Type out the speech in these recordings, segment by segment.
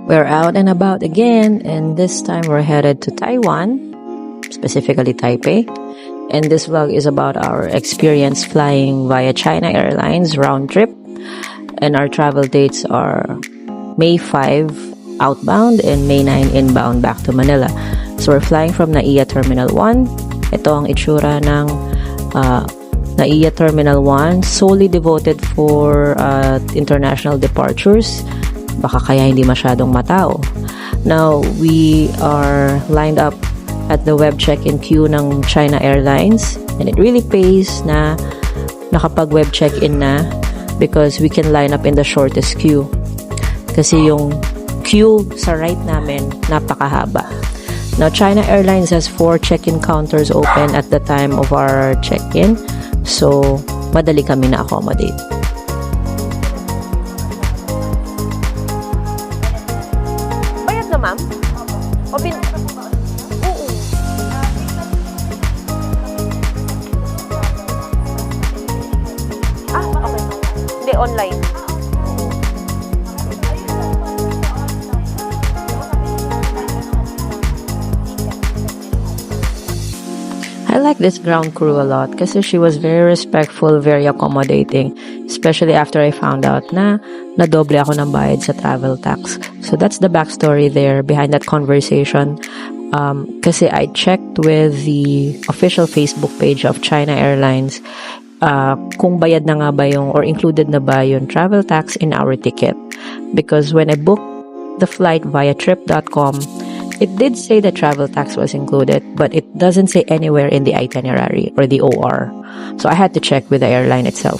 We're out and about again, and this time we're headed to Taiwan, specifically Taipei. And this vlog is about our experience flying via China Airlines round trip. And our travel dates are May 5 outbound and May 9 inbound back to Manila. So we're flying from NAIA Terminal 1. Ito ang itsura ng NAIA Terminal 1, solely devoted for international departures. Baka kaya hindi masyadong matao. Now, we are lined up at the web check-in queue ng China Airlines, and it really pays na nakapag-web check-in na because we can line up in the shortest queue. Kasi yung queue sa right namin, napakahaba. Now, China Airlines has 4 check-in counters open at the time of our check-in, so madali kami na accommodate. Bayad na, ma'am? O Oo. Okay. Hindi, online. I like this ground crew a lot kasi she was very respectful, very accommodating, especially after I found out na nadoble ako ng bayad sa travel tax. So that's the backstory there behind that conversation. Kasi I checked with the official Facebook page of China Airlines kung bayad na nga ba yung or included na ba yung travel tax in our ticket. Because when I booked the flight via trip.com, it did say the travel tax was included, but it doesn't say anywhere in the itinerary or the OR. So I had to check with the airline itself.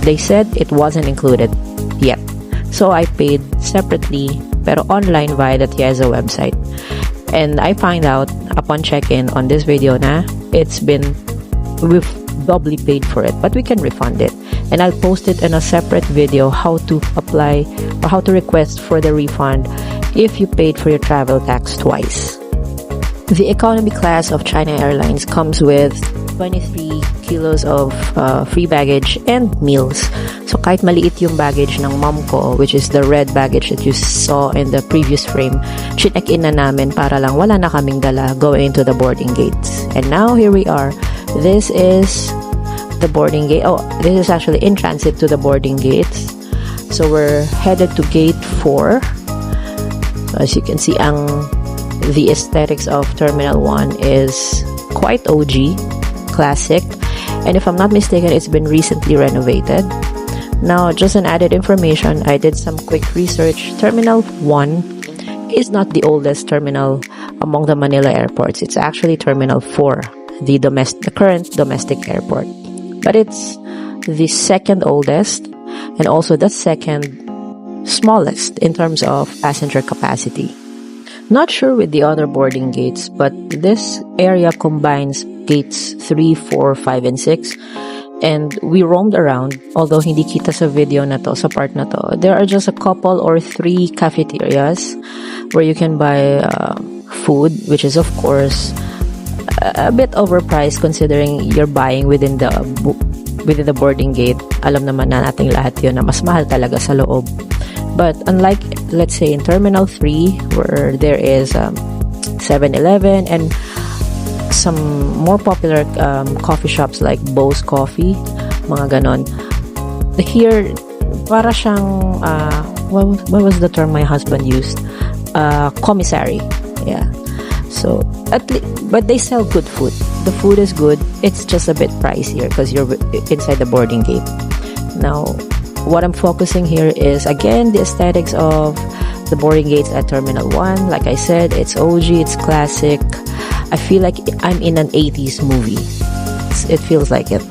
They said it wasn't included yet. So I paid separately, pero online via the TIAZA website. And I find out upon check-in on this video na we've doubly paid for it, but we can refund it. And I'll post it in a separate video how to apply or how to request for the refund if you paid for your travel tax twice. The economy class of China Airlines comes with 23 kilos of free baggage and meals. So kahit maliit yung baggage ng mom ko, which is the red baggage that you saw in the previous frame, chinek-in na namin para lang wala na kaming dala going into the boarding gates. And now here we are. This is the boarding gate. Oh, this is actually in transit to the boarding gates. So we're headed to gate 4. So as you can see, the aesthetics of Terminal 1 is quite OG, classic. And if I'm not mistaken, it's been recently renovated. Now, just an added information, I did some quick research. Terminal 1 is not the oldest terminal among the Manila airports. It's actually Terminal 4, the current domestic airport. But it's the second oldest and also the second smallest in terms of passenger capacity. Not sure with the other boarding gates, but this area combines gates 3, 4, 5, and 6. And we roamed around, although hindi kita sa video na to, sa part na to. There are just a couple or 3 cafeterias where you can buy food, which is of course a bit overpriced considering you're buying within the boarding gate. Alam naman na nating lahat yun na mas mahal talaga sa loob. But unlike, let's say, in Terminal 3, where there is 7-Eleven and some more popular coffee shops like Bo's Coffee, mga ganon. Here, para siyang, what was the term my husband used? Commissary. Yeah. So, but they sell good food. The food is good. It's just a bit pricier because you're inside the boarding gate. Now, what I'm focusing here is, again, the aesthetics of the boarding gates at Terminal 1. Like I said, it's OG, it's classic. I feel like I'm in an 80s movie. It feels like it.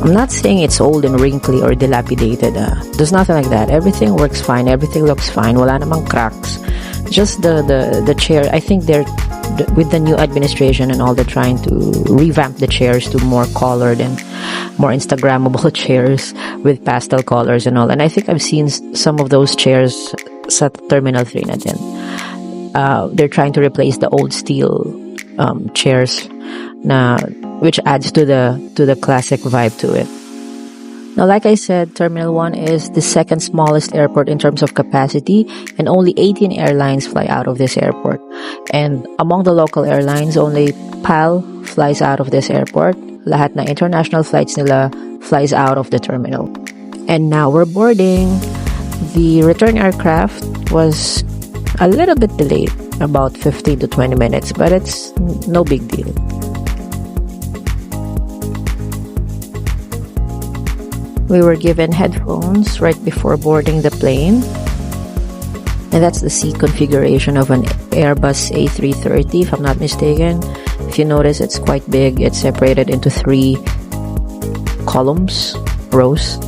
I'm not saying it's old and wrinkly or dilapidated. There's nothing like that. Everything works fine. Everything looks fine. Wala namang cracks. Just the chair. I think they're with the new administration and all, they're trying to revamp the chairs to more colored and more Instagrammable chairs with pastel colors and all. And I think I've seen some of those chairs sa Terminal 3 na din. They're trying to replace the old steel chairs which adds to the classic vibe to it. Now, like I said, Terminal 1 is the second smallest airport in terms of capacity, and only 18 airlines fly out of this airport. And among the local airlines, only PAL flies out of this airport. Lahat na international flights nila flies out of the terminal. And now we're boarding. The return aircraft was a little bit delayed, about 15 to 20 minutes, but it's no big deal. We were given headphones right before boarding the plane. And that's the seat configuration of an Airbus A330, if I'm not mistaken. If you notice, it's quite big. It's separated into 3 columns, rows.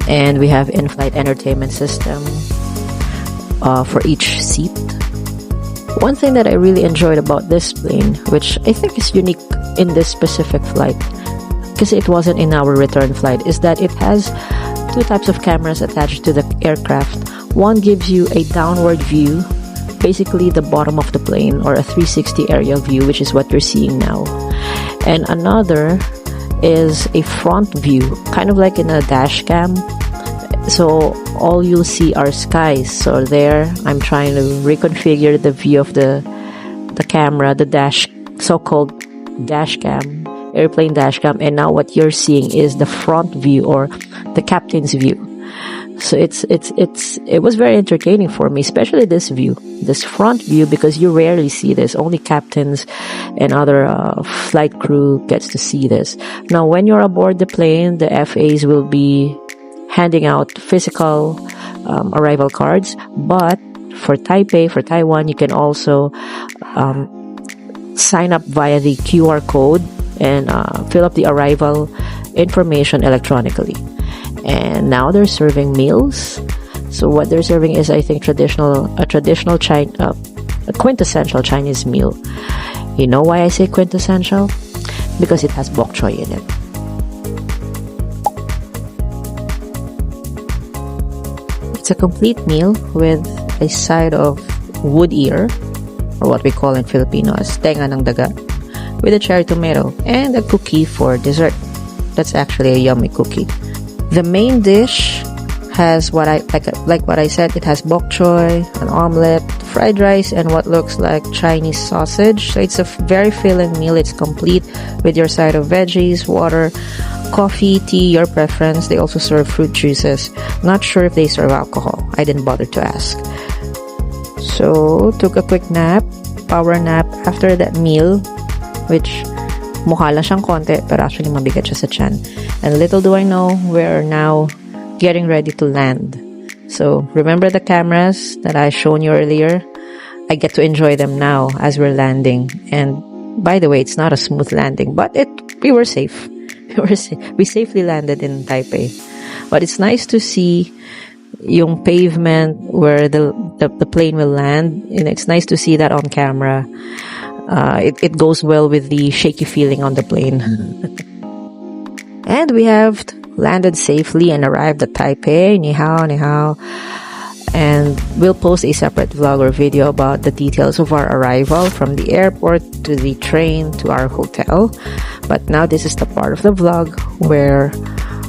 And we have in-flight entertainment system for each seat. One thing that I really enjoyed about this plane, which I think is unique in this specific flight, because it wasn't in our return flight, is that it has 2 types of cameras attached to the aircraft. One gives you a downward view, basically the bottom of the plane, or a 360 aerial view, which is what you're seeing now. And another is a front view, kind of like in a dash cam. So all you'll see are skies. So there, I'm trying to reconfigure the view of the camera, the dash, so-called dash cam, airplane dash cam, and now what you're seeing is the front view, or the captain's view. So it was very entertaining for me, especially this view, this front view, because you rarely see this. Only captains and other flight crew gets to see this. Now, when you're aboard the plane, the FAs will be handing out physical arrival cards, but for Taipei, for Taiwan, you can also sign up via the QR code and fill up the arrival information electronically. And now they're serving meals. So what they're serving is, I think, a quintessential Chinese meal. You know why I say quintessential? Because it has bok choy in it. It's a complete meal with a side of wood ear, or what we call in Filipino as tenga ng daga, with a cherry tomato, and a cookie for dessert. That's actually a yummy cookie. The main dish has what I like what I said. It has bok choy, an omelette, fried rice, and what looks like Chinese sausage. So it's a very filling meal. It's complete with your side of veggies, water, coffee, tea, your preference. They also serve fruit juices. Not sure if they serve alcohol. I didn't bother to ask. So took a quick nap, power nap after that meal, which mukha lang siyang konti, pero actually mabigat siya sa tiyan. And little do I know, we're now getting ready to land. So remember the cameras that I shown you earlier? I get to enjoy them now as we're landing. And by the way, it's not a smooth landing, but we were safe. We safely landed in Taipei. But it's nice to see yung pavement where the plane will land. And it's nice to see that on camera. It goes well with the shaky feeling on the plane. And we have landed safely and arrived at Taipei. Ni hao, ni hao. And we'll post a separate vlog or video about the details of our arrival, from the airport to the train to our hotel. But now this is the part of the vlog where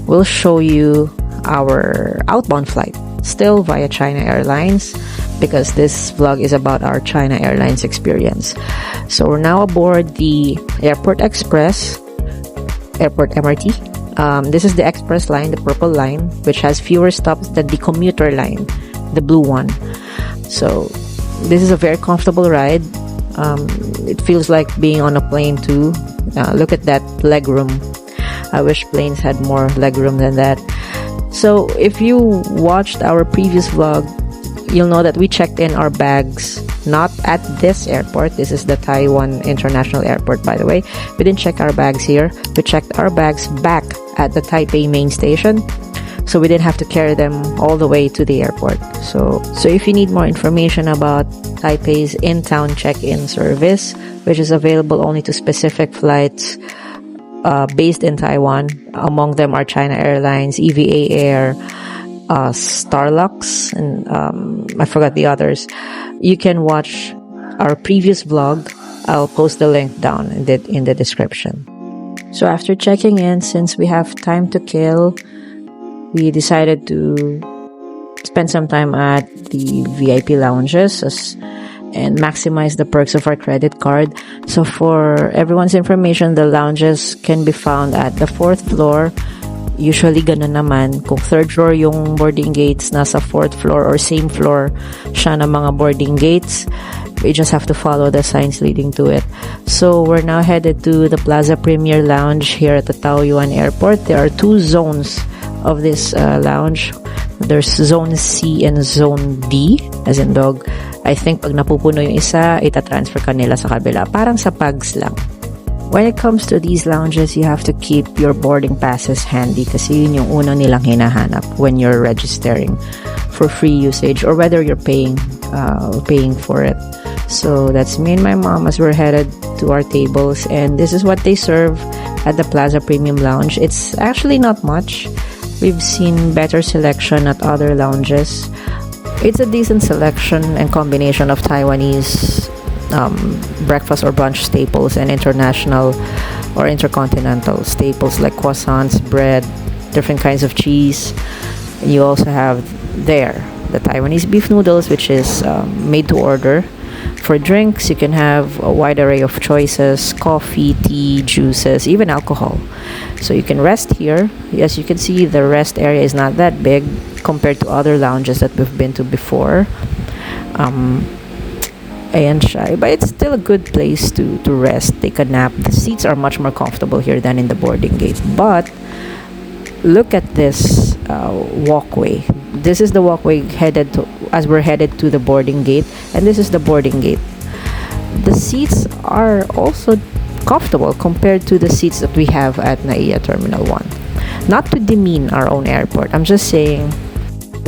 we'll show you our outbound flight, still via China Airlines, because this vlog is about our China Airlines experience. So we're now aboard the Airport Express, Airport MRT. This is the express line, the purple line, which has fewer stops than the commuter line, the blue one. So this is a very comfortable ride. It feels like being on a plane too. Look at that legroom. I wish planes had more legroom than that. So if you watched our previous vlog, you'll know that we checked in our bags not at this airport. This is the Taiwan International Airport, by the way. We didn't check our bags here. We checked our bags back at the Taipei Main Station, so we didn't have to carry them all the way to the airport. So if you need more information about Taipei's in-town check-in service, which is available only to specific flights based in Taiwan, among them are China Airlines, EVA Air, Starlux, and I forgot the others. You can watch our previous vlog. I'll post the link down in the description. So after checking in, since we have time to kill, we decided to spend some time at the VIP lounges and maximize the perks of our credit card. So for everyone's information, the lounges can be found at the 4th floor. Usually ganun naman. Kung 3rd floor yung boarding gates, nasa 4th floor or same floor siya ng mga boarding gates. We just have to follow the signs leading to it. So we're now headed to the Plaza Premier Lounge here at the Taoyuan Airport. There are 2 zones of this lounge. There's Zone C and Zone D, as in dog. I think pag napupuno yung isa, itatransfer ka nila sa kabila. Parang sa PAGS lang. When it comes to these lounges, you have to keep your boarding passes handy kasi yun yung unang nilang hinahanap when you're registering for free usage or whether you're paying for it. So that's me and my mom as we're headed to our tables, and this is what they serve at the Plaza Premium Lounge. It's actually not much. We've seen better selection at other lounges. It's a decent selection and combination of Taiwanese breakfast or brunch staples and international or intercontinental staples like croissants, bread, different kinds of cheese. You also have there the Taiwanese beef noodles, which is made to order. For drinks, you can have a wide array of choices: coffee, tea, juices, even alcohol. So you can rest here. As you can see, the rest area is not that big compared to other lounges that we've been to before. Ayan siya. But it's still a good place to rest, take a nap. The seats are much more comfortable here than in the boarding gate. But look at this walkway. This is the walkway as we're headed to the boarding gate, and this is the boarding gate. The seats are also comfortable compared to the seats that we have at NAIA Terminal 1. Not to demean our own airport, I'm just saying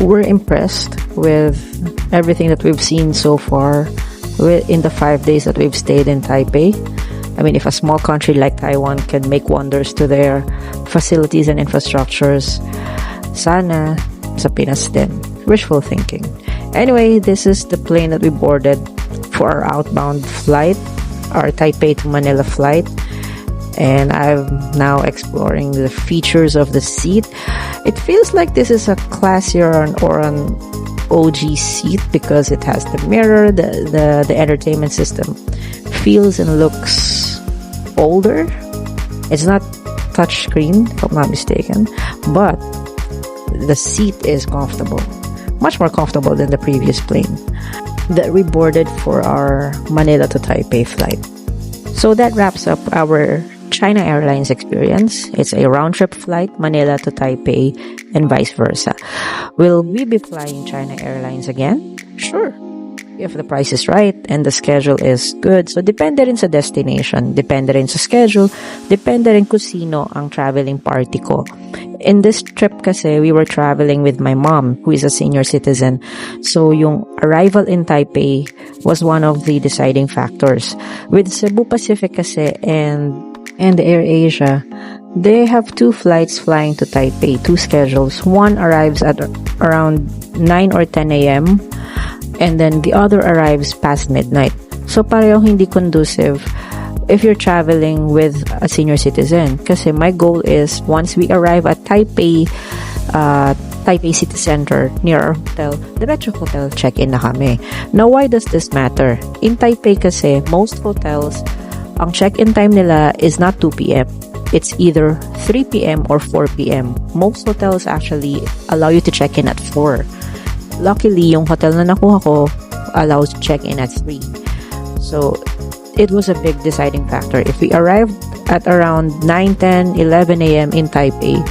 we're impressed with everything that we've seen so far in the 5 days that we've stayed in Taipei. I mean, if a small country like Taiwan can make wonders to their facilities and infrastructures, sana sa Pinas din. Wishful thinking. Anyway, this is the plane that we boarded for our outbound flight, our Taipei to Manila flight. And I'm now exploring the features of the seat. It feels like this is a classier or an OG seat because it has the mirror, the entertainment system feels and looks older. It's not touchscreen, if I'm not mistaken, but the seat is comfortable, much more comfortable than the previous plane that we boarded for our Manila to Taipei flight. So that wraps up our China Airlines experience. It's a round-trip flight, Manila to Taipei and vice versa. Will we be flying China Airlines again? Sure, if the price is right and the schedule is good. So depende rin sa destination, depende rin sa schedule, depende rin kung sino ang traveling party ko. In this trip kasi, we were traveling with my mom, who is a senior citizen. So yung arrival in Taipei was one of the deciding factors. With Cebu Pacific kasi and AirAsia, they have 2 flights flying to Taipei, 2 schedules. One arrives at around 9 or 10 a.m. and then the other arrives past midnight. So parehong hindi conducive if you're traveling with a senior citizen. Kasi my goal is once we arrive at Taipei City Center near our hotel, diretso hotel check-in na kami. Now, why does this matter? In Taipei kasi, most hotels, ang check-in time nila is not 2 p.m. It's either 3 p.m. or 4 p.m. Most hotels actually allow you to check in at 4. Luckily, yung hotel na nakuha ko allows check-in at 3. So, it was a big deciding factor. If we arrived at around 9, 10, 11 a.m. in Taipei,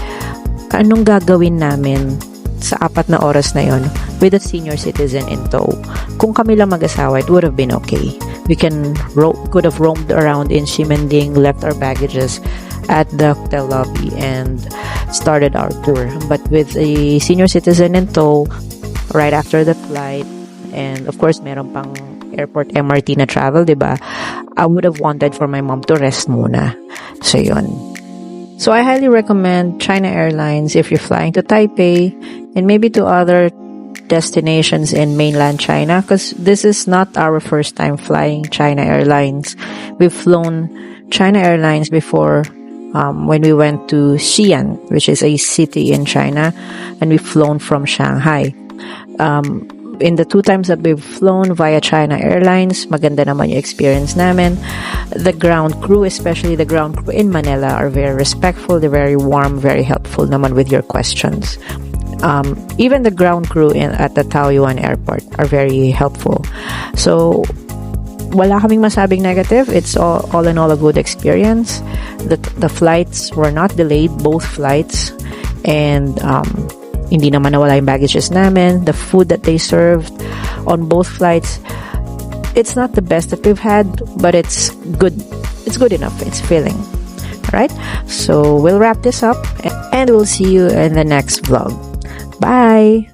anong gagawin namin sa 4 na oras na yon with a senior citizen in tow? Kung kami lang mag-asawa, it would have been okay. We could have roamed around in Ximending, left our baggages at the hotel lobby, and started our tour. But with a senior citizen in tow, right after the flight, and of course, meron pang airport MRT na travel, diba? I would have wanted for my mom to rest muna. So, yun. So, I highly recommend China Airlines if you're flying to Taipei and maybe to other destinations in mainland China, because this is not our first time flying China Airlines. We've flown China Airlines before when we went to Xi'an, which is a city in China, and we've flown from Shanghai. In the 2 times that we've flown via China Airlines, maganda naman yung experience namin. The ground crew, especially the ground crew in Manila, are very respectful. They're very warm, very helpful naman with your questions. Even the ground crew at the Taoyuan airport are very helpful. So, wala kaming masabing negative. It's all in all a good experience. The flights were not delayed, both flights. And hindi naman nawala yung baggages namin. The food that they served on both flights, it's not the best that we've had, but it's good. It's good enough. It's filling. Alright? So, we'll wrap this up and we'll see you in the next vlog. Bye!